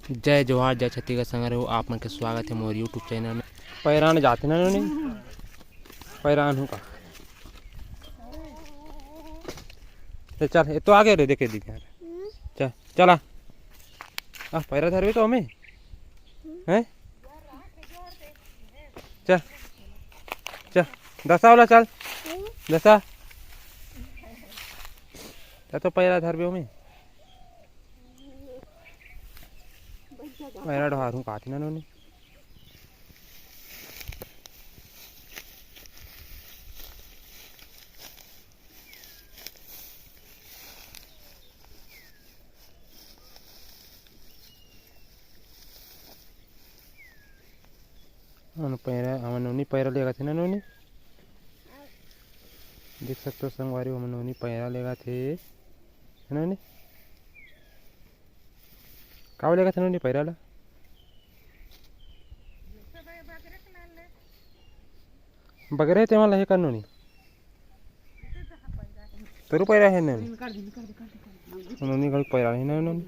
जय जोहार जय छत्तीसगढ़ संग रहो आप मन के स्वागत है मोर यूट्यूब चैनल में। पैरान जाते ना नहीं पैरान हूँ का तो चल ये तो आगे रे देखे दिखे चल चला आ पैरा धरवे तो हमें हैं चल चल दसा वाला चल दसा तो पैरा धरवे हमें पैरा ढारूँ काटी ना नोनी पैरा हम नोनी पैरा लेगा थे ना नोनी देख सकते हो संगवारी हम नोनी पैरा लेगा थे नोनी का लेगा थे नोनी पैरा ला बगरे ते मला हे कर नोनी तरू पैरा है नोनी नोनी का पैरा है ना नोनी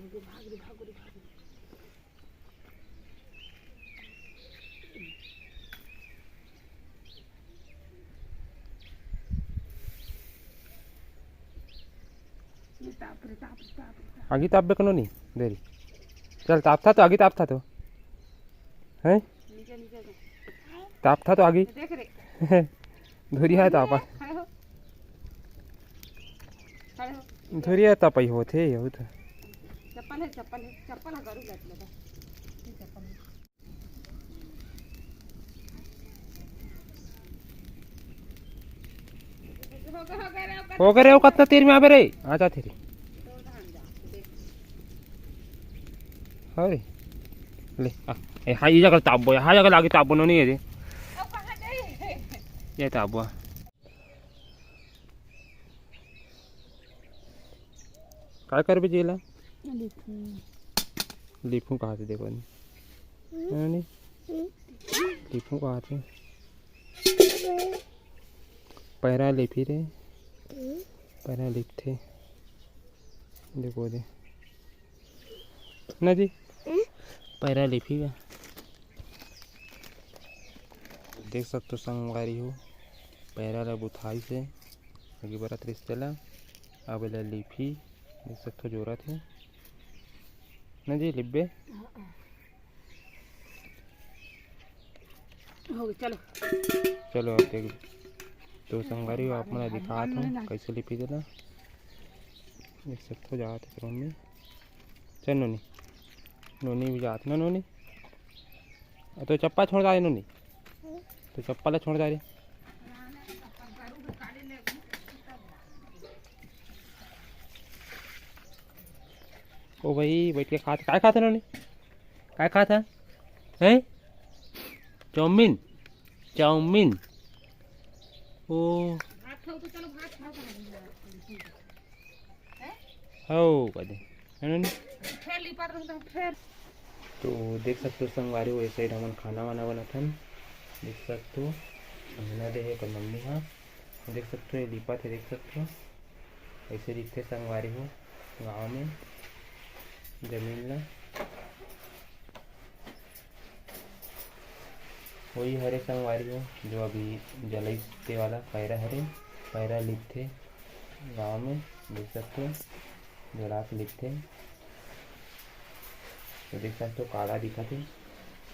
आगे ताप बे कनो नहीं देरी चल ताप था तो आगे ताप था तो हैं ताप था तो आगे धोरी है तापा धोरी है ताप ही होते ये तो चप्पल है करू घातलं हो गए रे कतना तेर में आबे रे आजा तेरी अरे ले ए हाई जगह ताबो हाई जगह लागे ताबो नहीं है रे ये ताबो काय कर बे जेला लिखूं कहाँ से देखो नहीं लिखूं कहाँ से पैरा ले फिर पैरा लिखते देखो दे ना जी पैरा ले फिर देख सकते हो संगवारी हो पैरा ला बुथाई से आगे बरत रिश्तेला अब ला लिफी देख सकते हो जोरा थे ना जी लिब्बे हो चलो चलो अब देख तो संगवारी हो आप मैं दिखाता हूँ कैसे लिपी देना देख सकते हो जाते फिर मम्मी चल नोनी नोनी भी जात ना नोनी तो चप्पा छोड़ जा रही नोनी तो चप्पल छोड़ जा रही ओ भाई बैठ के खाते काय खाता नोनी काय खाता है चाउमीन चाउमीन ओ हो कदे तो देख सकते हो संगवारी हो ऐसे हमन खाना वाना बनाथन देख सकते हो अंगना दे है पर मम्मी हाँ देख सकते हो लिपा थे देख सकते हो ऐसे दिखते संगवारी हो गाँव में जमीन ला वही हरे संगवारी हो जो अभी जलते वाला पैरा हरे पैरा लिखते गाँव में देख सकते हो जला के लिखते तो देख सकते हो काला दिखा थे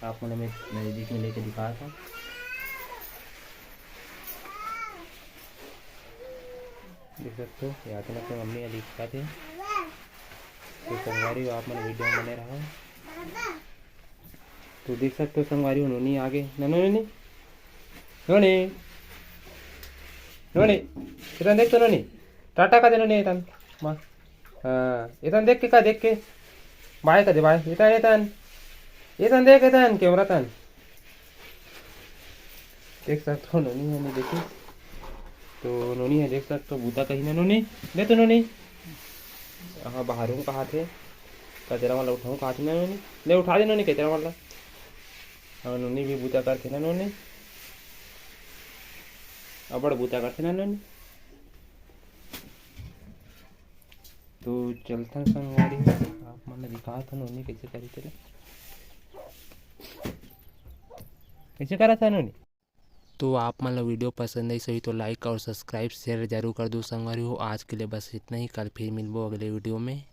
आप मैंने मैं नज़दीक में लेके दिखाया था देख सकते हो यहाँ तक तो मम्मी लिखा थे तो संगवारी आप मैंने वीडियो में बने रहा तो देख सकते हो संगवारी हो नोनी आगे नोनी नोनी नोनी इधर देख तो नोनी टाटा का दे नोनी इधर माँ हाँ इधर देख के का देख के बाय का दे बाय इधर इधर इधर देख इधर कैमरा तन देख सकते हो नोनी है नहीं देखी तो नोनी है देख सकते हो बूता कहीं ना नोनी दे तो नोनी हाँ बाहर हूँ कहाँ थे कचरा वाला उठाऊँ कहाँ थे ना नोनी ले उठा दे नोनी कचरा वाला हाँ नोनी भी बूता करते ना नोनी अबड़ बूता करते ना नोनी तो चलता संगवारी आप मैंने दिखा था नोनी कैसे करी थे कैसे करा था नोनी। तो आप मतलब वीडियो पसंद आई सही तो लाइक और सब्सक्राइब शेयर जरूर कर दो संगवारी हो। आज के लिए बस इतना ही, कल फिर मिलबो अगले वीडियो में।